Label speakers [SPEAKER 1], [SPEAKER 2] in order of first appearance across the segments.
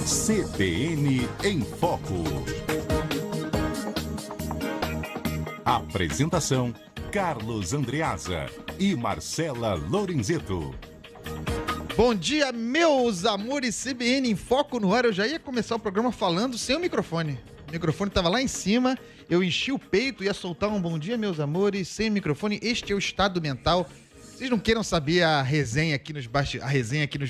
[SPEAKER 1] CBN em Foco. Apresentação: Carlos Andreasa e Marcela Lorenzetto.
[SPEAKER 2] Bom dia, meus amores, CBN em Foco no ar. Eu já ia começar o programa falando sem o microfone. O microfone estava lá em cima, eu enchi o peito, ia soltar um bom dia, meus amores, sem microfone. Este é o estado mental. Vocês não queiram saber a resenha aqui nos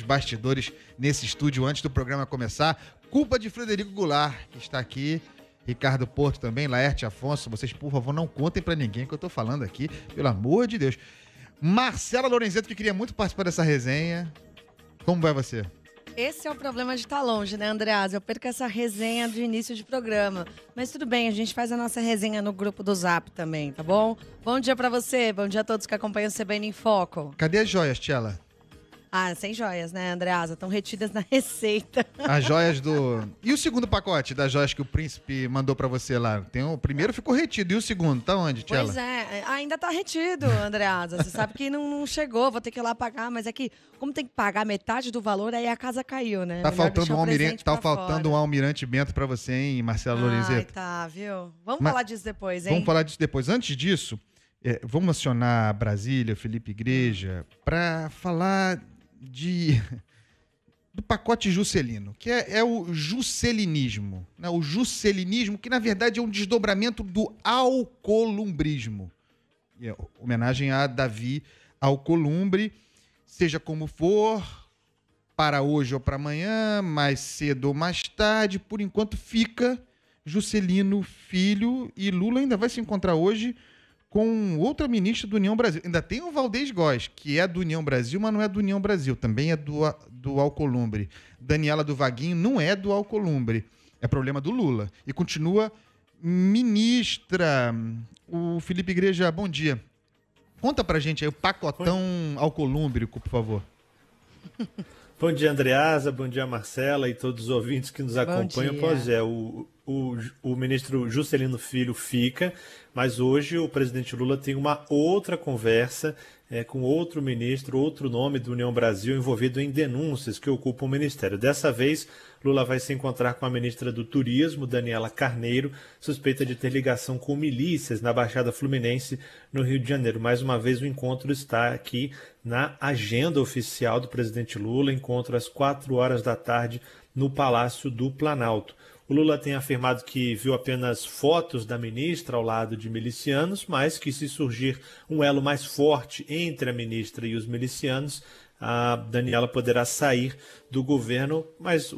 [SPEAKER 2] bastidores nesse estúdio antes do programa começar? Culpa de Frederico Goulart, que está aqui. Ricardo Porto também, Laerte Afonso. Vocês, por favor, não contem pra ninguém que eu tô falando aqui, pelo amor de Deus. Marcela Lorenzetto, que queria muito participar dessa resenha. Como vai você?
[SPEAKER 3] Esse é o problema de estar longe, né, Andreasa? Eu perco essa resenha de início de programa. Mas tudo bem, a gente faz a nossa resenha no grupo do Zap também, tá bom? Bom dia pra você, bom dia a todos que acompanham o CBN em Foco.
[SPEAKER 2] Cadê as joias, Tchela?
[SPEAKER 3] Ah, sem joias, né, Andreasa? Estão retidas na receita.
[SPEAKER 2] As joias do... E o segundo pacote das joias que o príncipe mandou pra você lá? O primeiro ficou retido, e o segundo? Tá onde, Tchela?
[SPEAKER 3] Pois é, ainda tá retido, Andreasa. Você sabe que não chegou, vou ter que ir lá pagar. Mas é que, como tem que pagar metade do valor, aí a casa caiu, né?
[SPEAKER 2] Tá faltando um almirante Bento pra você, hein, Marcela Lorenzetto?
[SPEAKER 3] Ai, tá, viu? Vamos falar disso depois, hein?
[SPEAKER 2] Vamos falar disso depois. Antes disso, vamos acionar Brasília, Felipe Igreja, pra falar do pacote Juscelino, que é o juscelinismo, né? O juscelinismo, que na verdade é um desdobramento do alcolumbrismo. Homenagem a Davi Alcolumbre, seja como for, para hoje ou para amanhã, mais cedo ou mais tarde, por enquanto fica Juscelino Filho, e Lula ainda vai se encontrar hoje com outra ministra do União Brasil. Ainda tem o Valdez Góes, que é do União Brasil, mas não é do União Brasil, também é do Alcolumbre. Daniela do Vaguinho não é do Alcolumbre, é problema do Lula. E continua ministra. O Felipe Igreja, bom dia. Conta pra gente aí o pacotão alcolúmbrico, por favor.
[SPEAKER 4] Bom dia, Andreasa, bom dia, Marcela e todos os ouvintes que nos acompanham. Pois é, o ministro Juscelino Filho fica, mas hoje o presidente Lula tem uma outra conversa com outro ministro, outro nome do União Brasil envolvido em denúncias que ocupam o ministério. Dessa vez, Lula vai se encontrar com a ministra do Turismo, Daniela Carneiro, suspeita de ter ligação com milícias na Baixada Fluminense, no Rio de Janeiro. Mais uma vez, o encontro está aqui na agenda oficial do presidente Lula, encontro às 16h no Palácio do Planalto. O Lula tem afirmado que viu apenas fotos da ministra ao lado de milicianos, mas que se surgir um elo mais forte entre a ministra e os milicianos, a Daniela poderá sair do governo, mas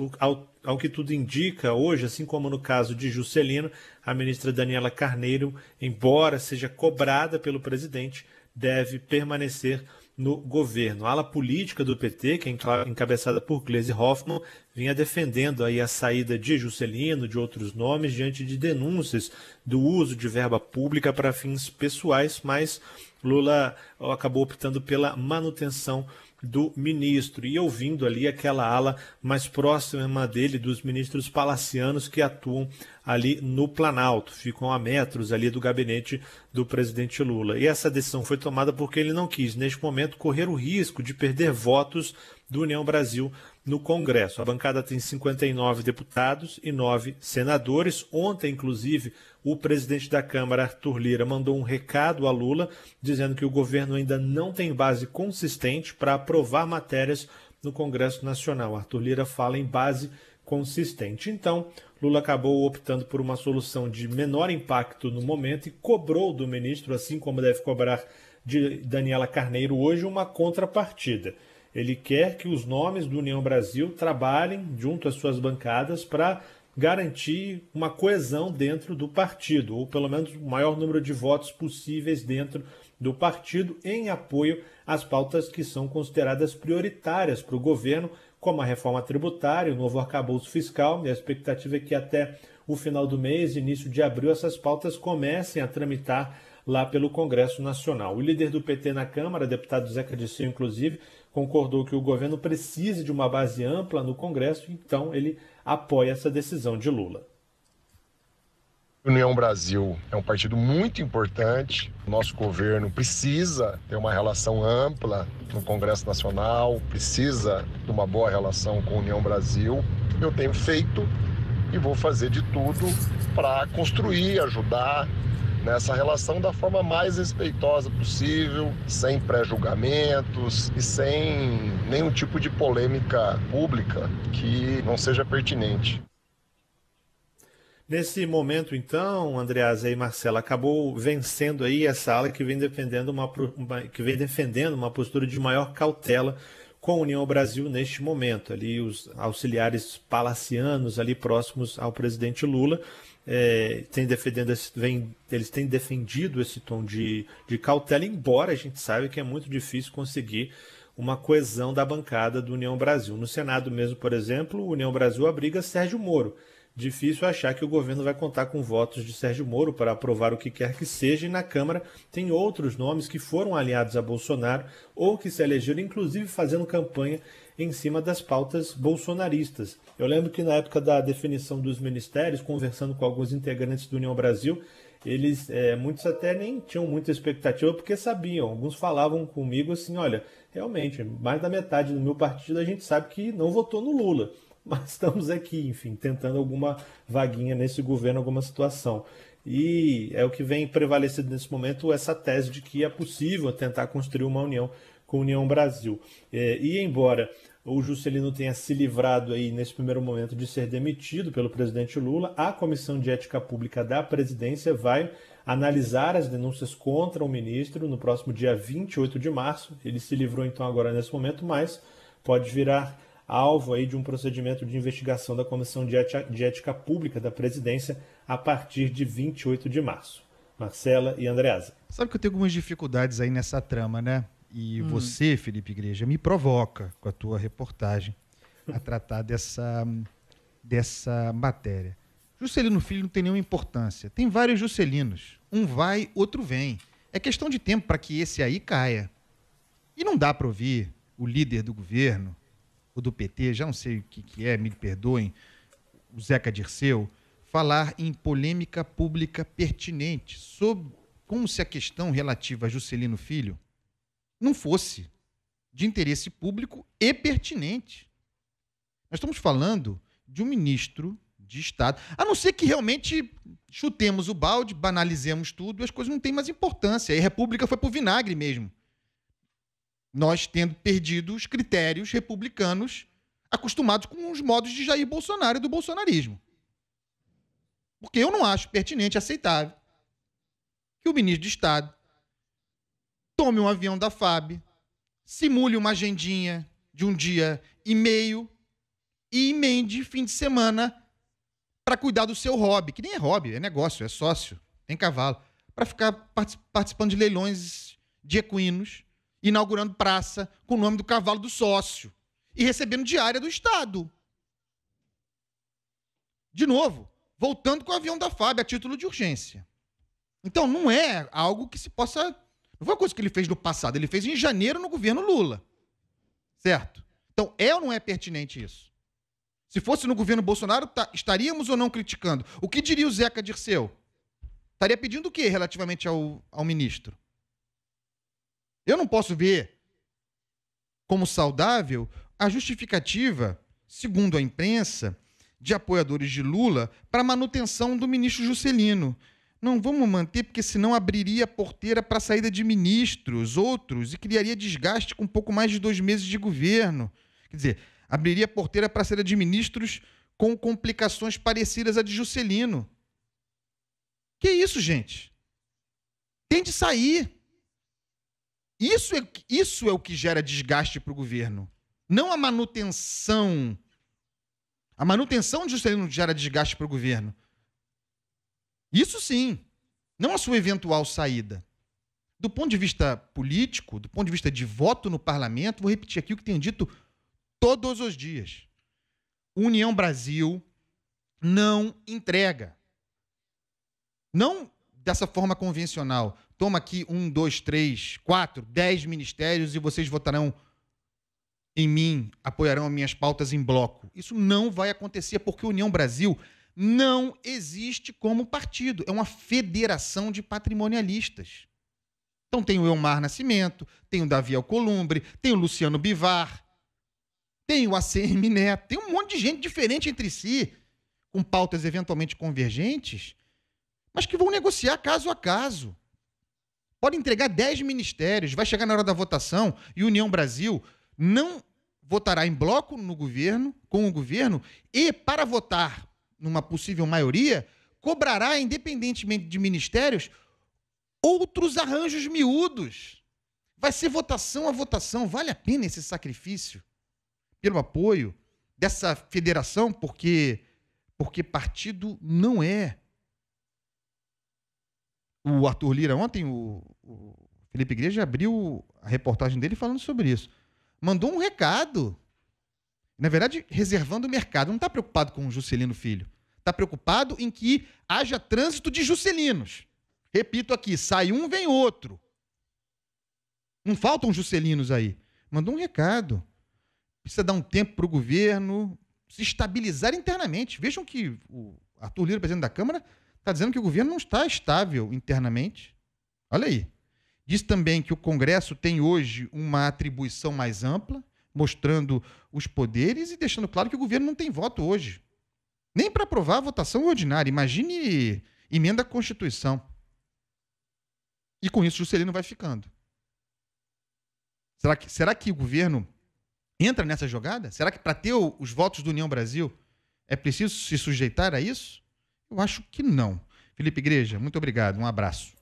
[SPEAKER 4] ao que tudo indica hoje, assim como no caso de Juscelino, a ministra Daniela Carneiro, embora seja cobrada pelo presidente, deve permanecer no governo. A ala política do PT, que é encabeçada por Gleisi Hoffmann, vinha defendendo aí a saída de Juscelino, de outros nomes, diante de denúncias do uso de verba pública para fins pessoais, mas Lula acabou optando pela manutenção do ministro e ouvindo ali aquela ala mais próxima dele, dos ministros palacianos que atuam ali no Planalto, ficam a metros ali do gabinete do presidente Lula. E essa decisão foi tomada porque ele não quis, neste momento, correr o risco de perder votos do União Brasil no Congresso. A bancada tem 59 deputados e 9 senadores. Ontem, inclusive, o presidente da Câmara, Arthur Lira, mandou um recado a Lula, dizendo que o governo ainda não tem base consistente para aprovar matérias no Congresso Nacional. Arthur Lira fala em base consistente. Então, Lula acabou optando por uma solução de menor impacto no momento e cobrou do ministro, assim como deve cobrar de Daniela Carneiro hoje, uma contrapartida. Ele quer que os nomes do União Brasil trabalhem junto às suas bancadas para garantir uma coesão dentro do partido, ou pelo menos o maior número de votos possíveis dentro do partido, em apoio às pautas que são consideradas prioritárias para o governo, como a reforma tributária, o novo arcabouço fiscal, e a expectativa é que até o final do mês, início de abril, essas pautas comecem a tramitar lá pelo Congresso Nacional. O líder do PT na Câmara, deputado Zeca Dirceu, inclusive, concordou que o governo precisa de uma base ampla no Congresso, então ele apoia essa decisão de Lula.
[SPEAKER 5] União Brasil é um partido muito importante. O nosso governo precisa ter uma relação ampla no Congresso Nacional, precisa de uma boa relação com a União Brasil. Eu tenho feito e vou fazer de tudo para construir, ajudar nessa relação da forma mais respeitosa possível, sem pré-julgamentos e sem nenhum tipo de polêmica pública que não seja pertinente.
[SPEAKER 4] Nesse momento, então, Andreasa e Marcela, acabou vencendo aí essa ala que vem defendendo uma postura de maior cautela com a União Brasil neste momento. Ali os auxiliares palacianos ali próximos ao presidente Lula eles têm defendido esse tom de cautela, embora a gente saiba que é muito difícil conseguir uma coesão da bancada do União Brasil. No Senado mesmo, por exemplo, o União Brasil abriga Sérgio Moro. Difícil achar que o governo vai contar com votos de Sérgio Moro para aprovar o que quer que seja, e na Câmara tem outros nomes que foram aliados a Bolsonaro ou que se elegeram, inclusive fazendo campanha em cima das pautas bolsonaristas. Eu lembro que na época da definição dos ministérios, conversando com alguns integrantes do União Brasil, eles, muitos até nem tinham muita expectativa porque sabiam, alguns falavam comigo assim, olha, realmente, mais da metade do meu partido a gente sabe que não votou no Lula. Mas estamos aqui, enfim, tentando alguma vaguinha nesse governo, alguma situação. E é o que vem prevalecendo nesse momento, essa tese de que é possível tentar construir uma união com a União Brasil. E embora o Juscelino tenha se livrado aí nesse primeiro momento de ser demitido pelo presidente Lula, a Comissão de Ética Pública da Presidência vai analisar as denúncias contra o ministro no próximo dia 28 de março. Ele se livrou então agora nesse momento, mas pode virar alvo aí de um procedimento de investigação da Comissão de Ética Pública da Presidência a partir de 28 de março. Marcela e Andreasa.
[SPEAKER 2] Sabe que eu tenho algumas dificuldades aí nessa trama, né? E você, Felipe Igreja, me provoca com a tua reportagem a tratar dessa matéria. Juscelino Filho não tem nenhuma importância. Tem vários Juscelinos. Um vai, outro vem. É questão de tempo para que esse aí caia. E não dá para ouvir o líder do governo, o do PT, já não sei o que é, me perdoem, o Zeca Dirceu, falar em polêmica pública pertinente, sobre como se a questão relativa a Juscelino Filho não fosse de interesse público e pertinente. Nós estamos falando de um ministro de Estado, a não ser que realmente chutemos o balde, banalizemos tudo, as coisas não têm mais importância, e a República foi pro vinagre mesmo. Nós tendo perdido os critérios republicanos acostumados com os modos de Jair Bolsonaro e do bolsonarismo. Porque eu não acho pertinente, aceitável, que o ministro de Estado tome um avião da FAB, simule uma agendinha de um dia e meio e emende fim de semana para cuidar do seu hobby, que nem é hobby, é negócio, é sócio, tem cavalo, para ficar participando de leilões de equinos, inaugurando praça com o nome do cavalo do sócio e recebendo diária do Estado. De novo, voltando com o avião da FAB a título de urgência. Então, não é algo que se possa... Não foi uma coisa que ele fez no passado, ele fez em janeiro no governo Lula. Certo? Então, é ou não é pertinente isso? Se fosse no governo Bolsonaro, estaríamos ou não criticando? O que diria o Zeca Dirceu? Estaria pedindo o quê relativamente ao ministro? Eu não posso ver como saudável a justificativa, segundo a imprensa, de apoiadores de Lula para a manutenção do ministro Juscelino. Não, vamos manter, porque senão abriria a porteira para a saída de ministros, outros, e criaria desgaste com um pouco mais de 2 meses de governo. Quer dizer, abriria a porteira para a saída de ministros com complicações parecidas à de Juscelino. Que isso, gente? Tem de sair. Isso é o que gera desgaste para o governo. Não a manutenção. A manutenção de Juscelino gera desgaste para o governo. Isso sim. Não a sua eventual saída. Do ponto de vista político, do ponto de vista de voto no parlamento, vou repetir aqui o que tenho dito todos os dias. União Brasil não entrega. Não dessa forma convencional. Toma aqui 1, 2, 3, 4, 10 ministérios e vocês votarão em mim, apoiarão as minhas pautas em bloco. Isso não vai acontecer porque a União Brasil não existe como partido. É uma federação de patrimonialistas. Então tem o Elmar Nascimento, tem o Davi Alcolumbre, tem o Luciano Bivar, tem o ACM Neto, tem um monte de gente diferente entre si, com pautas eventualmente convergentes, mas que vão negociar caso a caso. Pode entregar 10 ministérios, vai chegar na hora da votação e União Brasil não votará em bloco no governo, com o governo, e para votar numa possível maioria, cobrará, independentemente de ministérios, outros arranjos miúdos. Vai ser votação a votação. Vale a pena esse sacrifício pelo apoio dessa federação? Porque partido não é. O Arthur Lira ontem, o Felipe Igreja abriu a reportagem dele falando sobre isso. Mandou um recado. Na verdade, reservando o mercado. Não está preocupado com o Juscelino Filho. Está preocupado em que haja trânsito de Juscelinos. Repito aqui, sai um, vem outro. Não faltam Juscelinos aí. Mandou um recado. Precisa dar um tempo para o governo se estabilizar internamente. Vejam que o Arthur Lira, presidente da Câmara, está dizendo que o governo não está estável internamente. Olha aí. Diz também que o Congresso tem hoje uma atribuição mais ampla, mostrando os poderes e deixando claro que o governo não tem voto hoje. Nem para aprovar a votação ordinária. Imagine emenda à Constituição. E com isso, Juscelino vai ficando. Será que o governo entra nessa jogada? Será que para ter os votos do União Brasil é preciso se sujeitar a isso? Eu acho que não. Felipe Igreja, muito obrigado. Um abraço.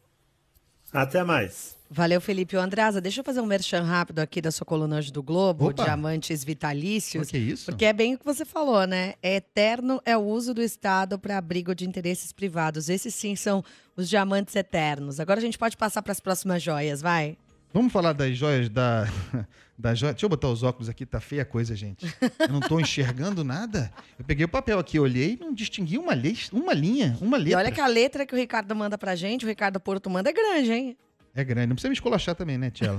[SPEAKER 4] Até mais.
[SPEAKER 3] Valeu, Felipe. Andreasa, deixa eu fazer um merchan rápido aqui da sua coluna hoje do Globo,
[SPEAKER 2] Opa.
[SPEAKER 3] Diamantes Vitalícios.
[SPEAKER 2] O que é isso?
[SPEAKER 3] Porque é bem o que você falou, né? Eterno é o uso do Estado para abrigo de interesses privados. Esses sim são os diamantes eternos. Agora a gente pode passar para as próximas joias, vai?
[SPEAKER 2] Vamos falar das joias da joia. Deixa eu botar os óculos aqui, tá feia a coisa, gente. Eu não tô enxergando nada. Eu peguei o papel aqui, olhei, não distingui uma linha, uma letra.
[SPEAKER 3] E olha que a letra que o Ricardo manda pra gente, o Ricardo Porto manda é grande, hein?
[SPEAKER 2] É grande, não precisa me esculachar também, né, Tchela?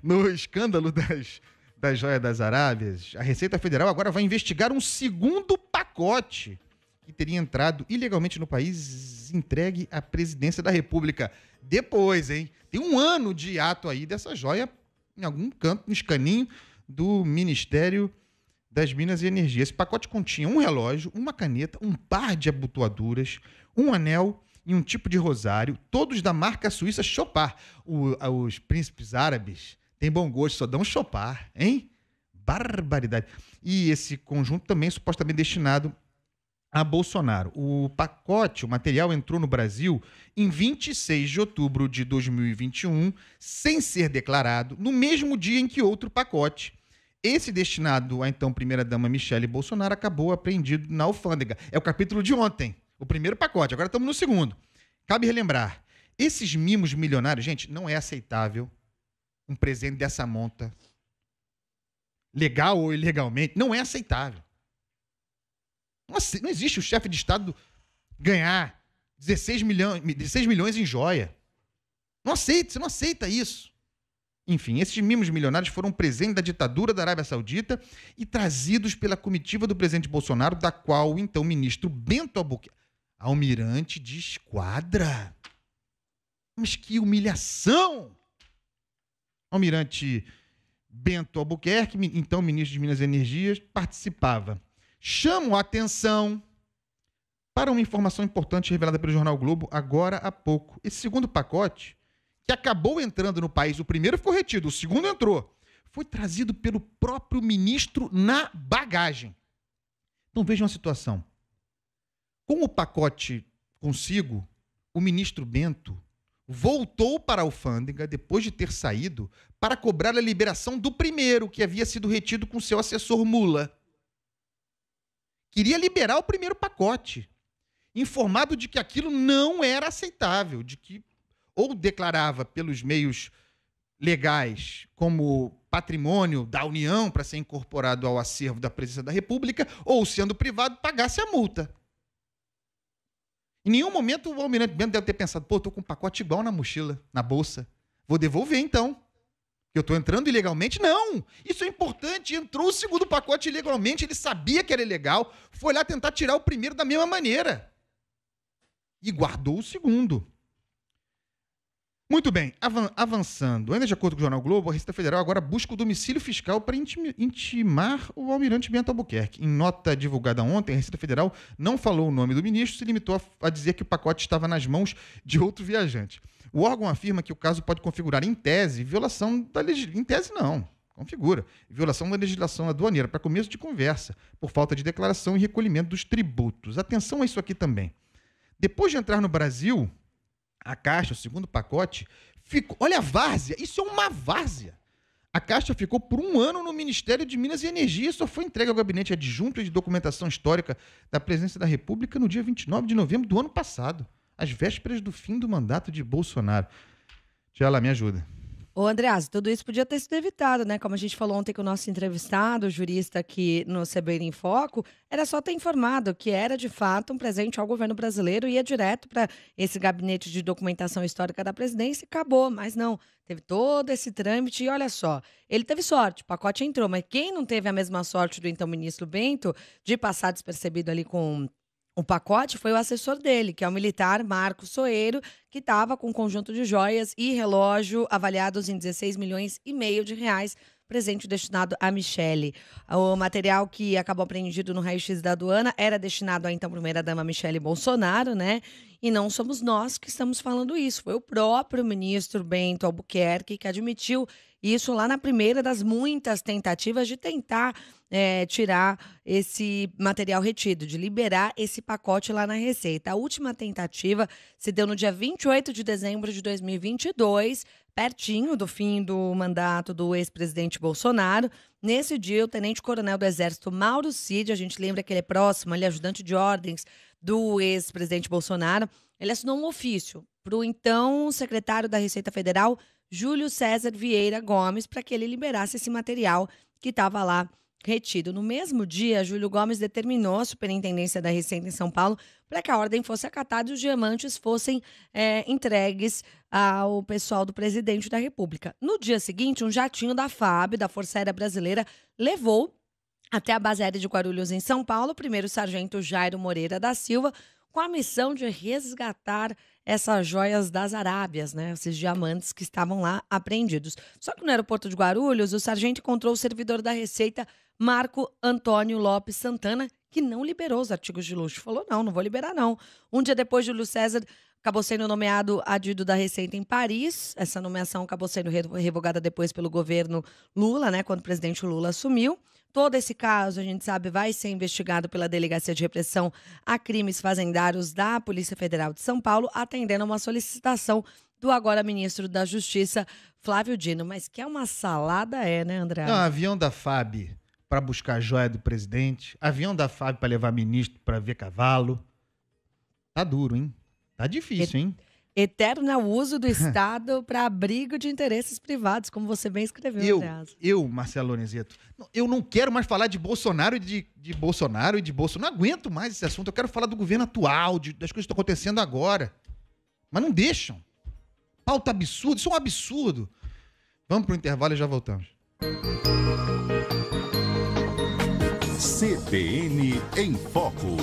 [SPEAKER 2] No escândalo das joias das Arábias, a Receita Federal agora vai investigar um segundo pacote que teria entrado ilegalmente no país, entregue à presidência da República. Depois, hein? Tem um ano de ato aí dessa joia em algum canto, no escaninho do Ministério das Minas e Energia. Esse pacote continha um relógio, uma caneta, um par de abotoaduras, um anel e um tipo de rosário, todos da marca suíça Chopard. Os príncipes árabes têm bom gosto, só dão Chopard, hein? Barbaridade. E esse conjunto também é supostamente destinado a Bolsonaro. O pacote, o material entrou no Brasil em 26 de outubro de 2021, sem ser declarado, no mesmo dia em que outro pacote, esse destinado à então primeira-dama Michele Bolsonaro, acabou apreendido na alfândega. É o capítulo de ontem, o primeiro pacote, agora estamos no segundo. Cabe relembrar, esses mimos milionários, gente, não é aceitável um presente dessa monta, legal ou ilegalmente, não é aceitável. Não existe o chefe de Estado ganhar 16 milhões em joia. Você não aceita isso. Enfim, esses mimos milionários foram presente da ditadura da Arábia Saudita e trazidos pela comitiva do presidente Bolsonaro, da qual o então ministro Bento Albuquerque, almirante de esquadra. Mas que humilhação! Almirante Bento Albuquerque, então ministro de Minas e Energia, participava. Chamo a atenção para uma informação importante revelada pelo Jornal Globo agora há pouco. Esse segundo pacote, que acabou entrando no país, o primeiro ficou retido, o segundo entrou, foi trazido pelo próprio ministro na bagagem. Então vejam a situação. Com o pacote consigo, o ministro Bento voltou para a alfândega, depois de ter saído, para cobrar a liberação do primeiro, que havia sido retido com seu assessor Mula. Queria liberar o primeiro pacote, informado de que aquilo não era aceitável, de que ou declarava pelos meios legais como patrimônio da União para ser incorporado ao acervo da Presidência da República, ou, sendo privado, pagasse a multa. Em nenhum momento o almirante Bento deve ter pensado, estou com um pacote igual na mochila, na bolsa, vou devolver então. Que eu estou entrando ilegalmente? Não! Isso é importante. Entrou o segundo pacote ilegalmente, ele sabia que era ilegal, foi lá tentar tirar o primeiro da mesma maneira. E guardou o segundo. Muito bem, avançando. Ainda de acordo com o Jornal Globo, a Receita Federal agora busca o domicílio fiscal para intimar o almirante Bento Albuquerque. Em nota divulgada ontem, a Receita Federal não falou o nome do ministro, se limitou a dizer que o pacote estava nas mãos de outro viajante. O órgão afirma que o caso pode configurar, em tese, violação da legislação. Em tese, não. Configura. Violação da legislação aduaneira, para começo de conversa, por falta de declaração e recolhimento dos tributos. Atenção a isso aqui também. Depois de entrar no Brasil, a Caixa, o segundo pacote, ficou... Olha a várzea, isso é uma várzea. A Caixa ficou por 1 ano no Ministério de Minas e Energia e só foi entregue ao Gabinete Adjunto de Documentação Histórica da Presidência da República no dia 29 de novembro do ano passado, às vésperas do fim do mandato de Bolsonaro. Tchela, me ajuda.
[SPEAKER 3] Ô, Andreas, tudo isso podia ter sido evitado, né? Como a gente falou ontem com o nosso entrevistado, o jurista aqui no CBN em Foco, era só ter informado que era, de fato, um presente ao governo brasileiro e ia direto para esse gabinete de documentação histórica da presidência e acabou. Mas não, teve todo esse trâmite e olha só, ele teve sorte, o pacote entrou, mas quem não teve a mesma sorte do então ministro Bento de passar despercebido ali com o pacote foi o assessor dele, que é o militar Marco Soeiro, que estava com um conjunto de joias e relógio avaliados em 16 milhões e meio de reais, presente destinado a Michele. O material que acabou apreendido no raio-x da aduana era destinado à então primeira-dama Michele Bolsonaro, né? E não somos nós que estamos falando isso. Foi o próprio ministro Bento Albuquerque que admitiu isso lá na primeira das muitas tentativas de tentar tirar esse material retido, de liberar esse pacote lá na Receita. A última tentativa se deu no dia 28 de dezembro de 2022, pertinho do fim do mandato do ex-presidente Bolsonaro. Nesse dia, o tenente-coronel do Exército, Mauro Cid, a gente lembra que ele é próximo, ele é ajudante de ordens do ex-presidente Bolsonaro, ele assinou um ofício para o então secretário da Receita Federal, Júlio César Vieira Gomes, para que ele liberasse esse material que estava lá retido. No mesmo dia, Júlio Gomes determinou a Superintendência da Receita em São Paulo para que a ordem fosse acatada e os diamantes fossem entregues ao pessoal do presidente da República. No dia seguinte, um jatinho da FAB, da Força Aérea Brasileira, levou até a base aérea de Guarulhos, em São Paulo, o primeiro-sargento Jairo Moreira da Silva, com a missão de resgatar essas joias das Arábias, né? Esses diamantes que estavam lá apreendidos. Só que no aeroporto de Guarulhos, o sargento encontrou o servidor da Receita, Marco Antônio Lopes Santana, que não liberou os artigos de luxo. Falou, não vou liberar, não. Um dia depois, Júlio César acabou sendo nomeado adido da Receita em Paris. Essa nomeação acabou sendo revogada depois pelo governo Lula, né? Quando o presidente Lula assumiu. Todo esse caso, a gente sabe, vai ser investigado pela Delegacia de Repressão a Crimes Fazendários da Polícia Federal de São Paulo, atendendo a uma solicitação do agora ministro da Justiça, Flávio Dino. Mas que é uma salada né, André?
[SPEAKER 2] Não, avião da FAB para buscar a joia do presidente, avião da FAB para levar ministro para ver cavalo. Tá duro, hein? Tá difícil, hein?
[SPEAKER 3] Eterno uso do Estado para abrigo de interesses privados, como você bem escreveu,
[SPEAKER 2] Eu, Marcelo Lorenzeto, eu não quero mais falar de Bolsonaro e de Bolsonaro. Não aguento mais esse assunto. Eu quero falar do governo atual, das coisas que estão acontecendo agora. Mas não deixam. Pauta absurda, isso é um absurdo. Vamos pro intervalo e já voltamos.
[SPEAKER 1] CBN em Foco.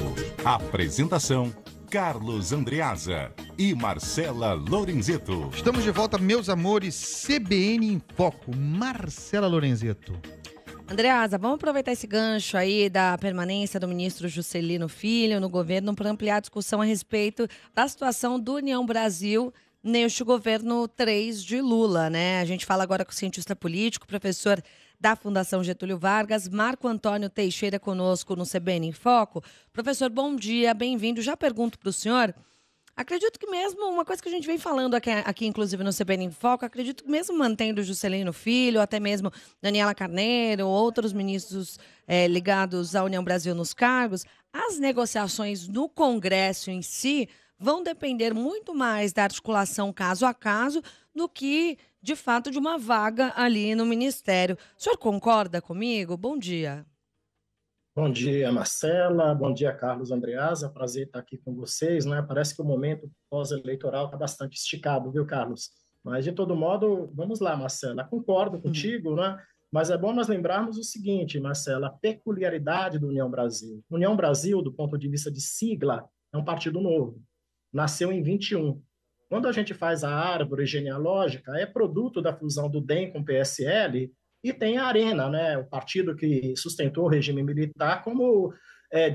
[SPEAKER 1] Apresentação: Carlos Andreasa e Marcela Lorenzeto.
[SPEAKER 2] Estamos de volta, meus amores. CBN em Foco. Marcela Lorenzeto.
[SPEAKER 3] Andreasa, vamos aproveitar esse gancho aí da permanência do ministro Juscelino Filho no governo para ampliar a discussão a respeito da situação do União Brasil neste governo 3 de Lula, né? A gente fala agora com o cientista político, professor da Fundação Getúlio Vargas, Marco Antônio Teixeira, conosco no CBN em Foco. Professor, bom dia, bem-vindo. Já pergunto para o senhor, acredito que mesmo, uma coisa que a gente vem falando aqui inclusive no CBN em Foco, acredito que mesmo mantendo Juscelino Filho, até mesmo Daniela Carneiro, outros ministros ligados à União Brasil nos cargos, as negociações no Congresso em si vão depender muito mais da articulação caso a caso do que, de fato, de uma vaga ali no Ministério. O senhor concorda comigo? Bom dia.
[SPEAKER 6] Bom dia, Marcela. Bom dia, Carlos Andreasa. Prazer estar aqui com vocês, né? Parece que o momento pós-eleitoral está bastante esticado, viu, Carlos? Mas, de todo modo, vamos lá, Marcela, concordo contigo, né? Mas é bom nós lembrarmos o seguinte, Marcela, a peculiaridade do União Brasil. União Brasil, do ponto de vista de sigla, é um partido novo. Nasceu em 21. Quando a gente faz a árvore genealógica, é produto da fusão do DEM com o PSL e tem a Arena, né? O partido que sustentou o regime militar como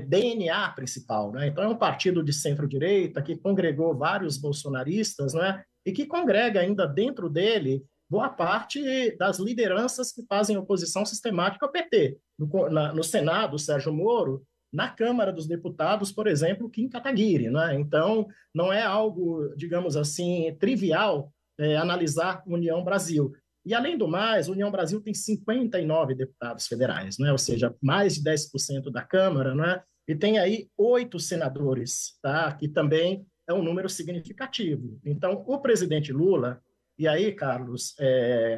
[SPEAKER 6] DNA principal, né? Então é um partido de centro-direita que congregou vários bolsonaristas, né? E que congrega ainda dentro dele boa parte das lideranças que fazem oposição sistemática ao PT. No Senado, Sérgio Moro; na Câmara dos Deputados, por exemplo, Kim Kataguiri, né? Então, não é algo, digamos assim, trivial analisar União Brasil. E, além do mais, União Brasil tem 59 deputados federais, né? Ou seja, mais de 10% da Câmara, né? E tem aí 8 senadores, tá? Que também é um número significativo. Então, o presidente Lula, e aí, Carlos,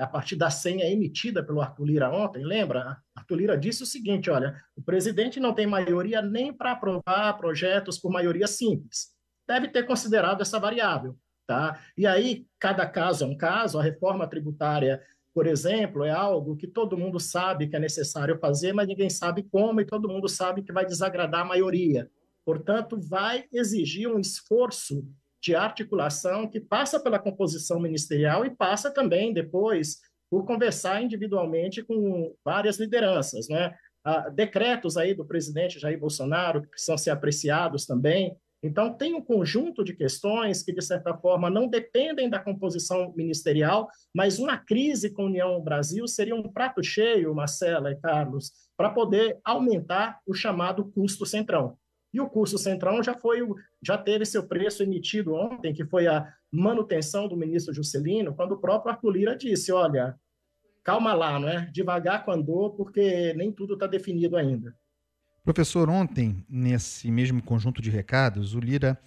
[SPEAKER 6] a partir da senha emitida pelo Arthur Lira ontem, lembra? Arthur Lira disse o seguinte, olha, o presidente não tem maioria nem para aprovar projetos por maioria simples. Deve ter considerado essa variável, tá? E aí, cada caso é um caso. A reforma tributária, por exemplo, é algo que todo mundo sabe que é necessário fazer, mas ninguém sabe como, e todo mundo sabe que vai desagradar a maioria. Portanto, vai exigir um esforço de articulação que passa pela composição ministerial e passa também, depois, por conversar individualmente com várias lideranças, né? Decretos aí do presidente Jair Bolsonaro que precisam ser apreciados também. Então, tem um conjunto de questões que, de certa forma, não dependem da composição ministerial, mas uma crise com a União Brasil seria um prato cheio, Marcela e Carlos, para poder aumentar o chamado custo centrão. E o custo centrão já teve seu preço emitido ontem, que foi a manutenção do ministro Juscelino, quando o próprio Arthur Lira disse, olha, calma lá, né? Devagar com andor, porque nem tudo está definido ainda.
[SPEAKER 2] Professor, ontem, nesse mesmo conjunto de recados, o Lira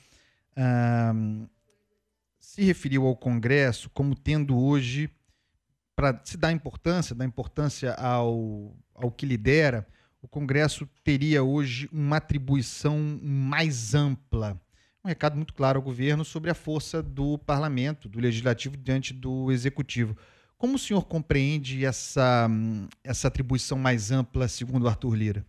[SPEAKER 2] se referiu ao Congresso como tendo hoje, para se dar importância ao que lidera, o Congresso teria hoje uma atribuição mais ampla. Um recado muito claro ao governo sobre a força do parlamento, do legislativo, diante do executivo. Como o senhor compreende essa atribuição mais ampla, segundo Arthur Lira?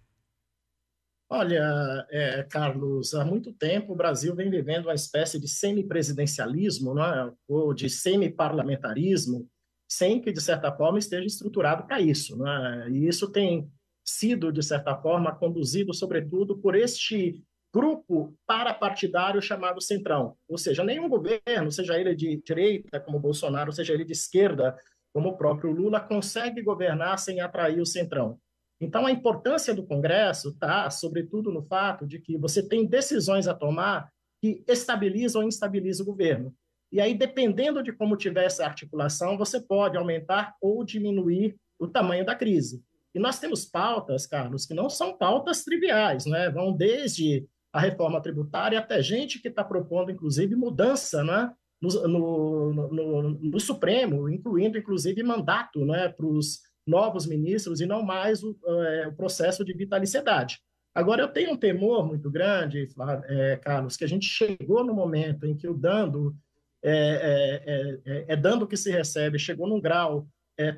[SPEAKER 6] Olha, Carlos, há muito tempo o Brasil vem vivendo uma espécie de semipresidencialismo, né? Ou de semiparlamentarismo, sem que, de certa forma, esteja estruturado para isso, né? E isso tem sido, de certa forma, conduzido, sobretudo, por este grupo parapartidário chamado Centrão. Ou seja, nenhum governo, seja ele de direita, como Bolsonaro, seja ele de esquerda, como o próprio Lula, consegue governar sem atrair o Centrão. Então, a importância do Congresso está, sobretudo, no fato de que você tem decisões a tomar que estabilizam ou instabilizam o governo. E aí, dependendo de como tiver essa articulação, você pode aumentar ou diminuir o tamanho da crise. E nós temos pautas, Carlos, que não são pautas triviais, né? Vão desde a reforma tributária até gente que está propondo, inclusive, mudança, né? no Supremo, incluindo, inclusive, mandato, né? Para os novos ministros e não mais o processo de vitaliciedade. Agora, eu tenho um temor muito grande, Carlos, que a gente chegou no momento em que o dando dando que se recebe, chegou num grau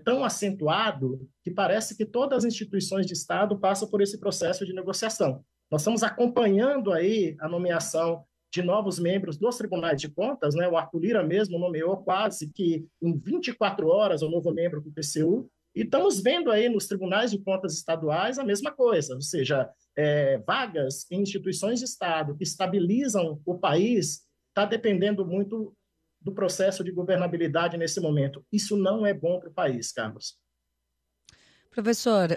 [SPEAKER 6] tão acentuado que parece que todas as instituições de Estado passam por esse processo de negociação. Nós estamos acompanhando aí a nomeação de novos membros dos tribunais de contas, né? O Arthur Lira mesmo nomeou quase que em 24 horas o novo membro do TCU, e estamos vendo aí nos tribunais de contas estaduais a mesma coisa, ou seja, vagas em instituições de Estado que estabilizam o país está dependendo muito do processo de governabilidade nesse momento. Isso não é bom para o país, Carlos.
[SPEAKER 3] Professor,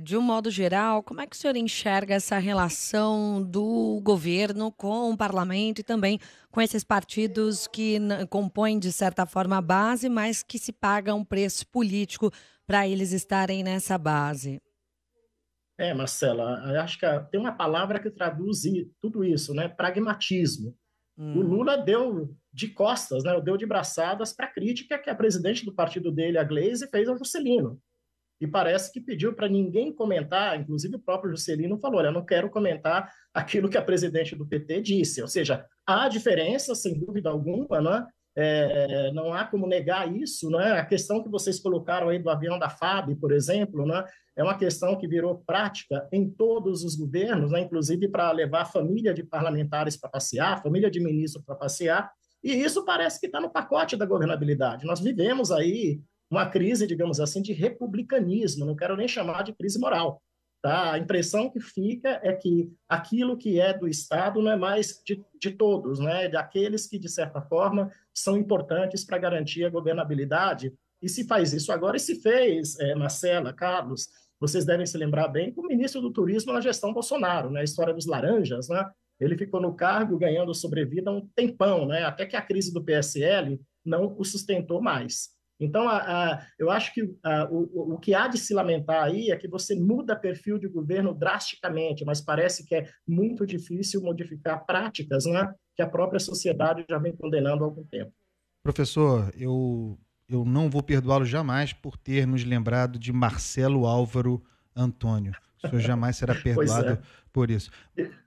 [SPEAKER 3] de um modo geral, como é que o senhor enxerga essa relação do governo com o parlamento e também com esses partidos que compõem, de certa forma, a base, mas que se pagam um preço político para eles estarem nessa base?
[SPEAKER 6] Marcela, acho que tem uma palavra que traduz tudo isso, né? Pragmatismo. O Lula deu de costas, né? Deu de braçadas para a crítica que a presidente do partido dele, a Gleisi, fez ao Juscelino. E parece que pediu para ninguém comentar, inclusive o próprio Juscelino falou, olha, eu não quero comentar aquilo que a presidente do PT disse. Ou seja, há diferença, sem dúvida alguma, né? não há como negar isso, né? A questão que vocês colocaram aí do avião da FAB, por exemplo, né? É uma questão que virou prática em todos os governos, né? Inclusive para levar a família de parlamentares para passear, a família de ministros para passear, e isso parece que está no pacote da governabilidade. Nós vivemos aí uma crise, digamos assim, de republicanismo, não quero nem chamar de crise moral. Tá? A impressão que fica é que aquilo que é do Estado não é mais de todos, né? Daqueles que, de certa forma, são importantes para garantir a governabilidade. E se faz isso agora, e se fez, Marcela, Carlos, vocês devem se lembrar bem, o ministro do Turismo na gestão Bolsonaro, né? A história dos laranjas, né? Ele ficou no cargo ganhando sobrevida um tempão, né? Até que a crise do PSL não o sustentou mais. Então, eu acho que o que há de se lamentar aí é que você muda perfil de governo drasticamente, mas parece que é muito difícil modificar práticas, né, que a própria sociedade já vem condenando há algum tempo.
[SPEAKER 2] Professor, eu não vou perdoá-lo jamais por ter nos lembrado de Marcelo Álvaro Antônio. O senhor jamais será perdoado por isso.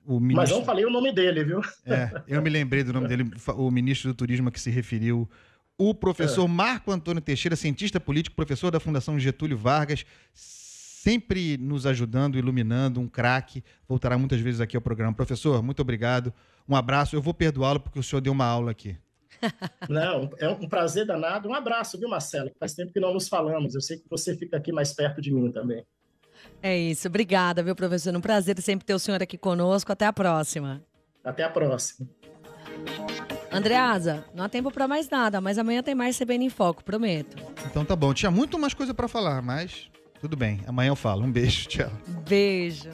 [SPEAKER 6] Mas não falei o nome dele, viu?
[SPEAKER 2] Eu me lembrei do nome dele, o ministro do Turismo a que se referiu. O professor Marco Antônio Teixeira, cientista político, professor da Fundação Getúlio Vargas, sempre nos ajudando, iluminando, um craque. Voltará muitas vezes aqui ao programa. Professor, muito obrigado. Um abraço. Eu vou perdoá-lo porque o senhor deu uma aula aqui.
[SPEAKER 6] Não, é um prazer danado. Um abraço, viu, Marcelo? Faz tempo que não nos falamos. Eu sei que você fica aqui mais perto de mim também.
[SPEAKER 3] É isso. Obrigada, viu, professor? Um prazer sempre ter o senhor aqui conosco. Até a próxima.
[SPEAKER 6] Até a próxima.
[SPEAKER 3] Andreasa, não há tempo para mais nada, mas amanhã tem mais CBN em Foco, prometo.
[SPEAKER 2] Então tá bom. Tinha muito mais coisa para falar, mas tudo bem. Amanhã eu falo. Um beijo. Tchau.
[SPEAKER 3] Beijo.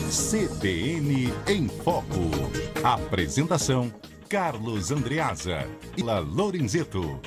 [SPEAKER 1] CBN em Foco. Apresentação: Carlos Andreasa e La Lorenzeto.